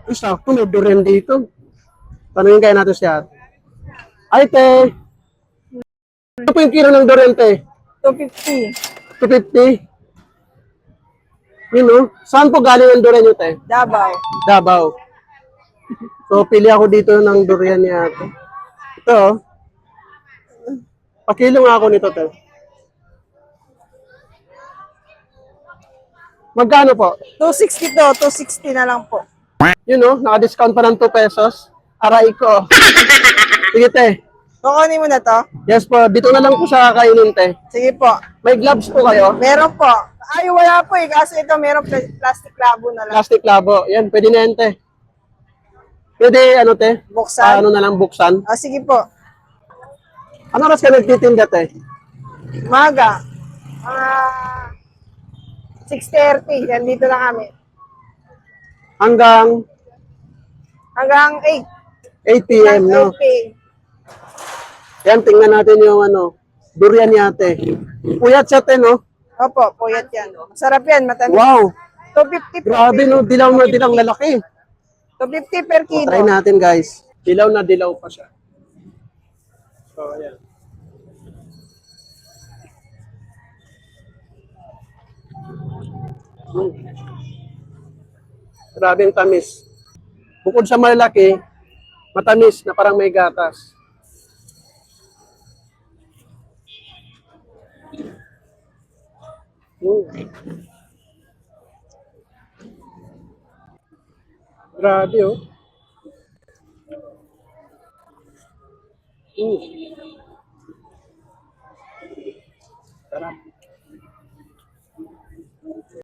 Ay, sakto, may durian dito. Tanungin kaya natin siya. Ay, te. Ano po yung kilo ng durian, te? 250. 250? Yun, no? Saan po galing ang durian nyo, te? Davao. Davao. So, pili ako dito ng durian niya, te. Ito, oh. Pakilo nga ako nito, te. Magkano po? 260 to, 260 na lang po. Yun, no? Naka-discount pa ng 2 pesos. Aray ko. Sige, te. Kukunin mo na to? Yes po, dito na lang po siya kakainin, te. Sige po. May gloves po kayo? Meron po. Ay, wala po eh. Kasi ito meron plastic labo na lang. Plastic labo. Yan, pwede na yan, te. Pwede, ano, te? Buksan? Ano na lang, buksan. Ah, sige po. Ano oras ka nagtitinda, te? Umaga. 6:30. Yan dito na kami. Hanggang Hanggang 8 p.m., no? 8 p.m. Yan, tingnan natin yung ano, durian niya, te. Puyat siya, te, no? Opo, puyat yan. Masarap yan, matamis. Wow! 250 po. Grabe, no? Dilaw na dilaw, lalaki. 250 per kilo. Try natin, guys. Dilaw na dilaw pa siya. So, ayan. Grabe ang tamis. Bukod sa malaki, matamis na parang may gatas. Grabe, oh. Sarap.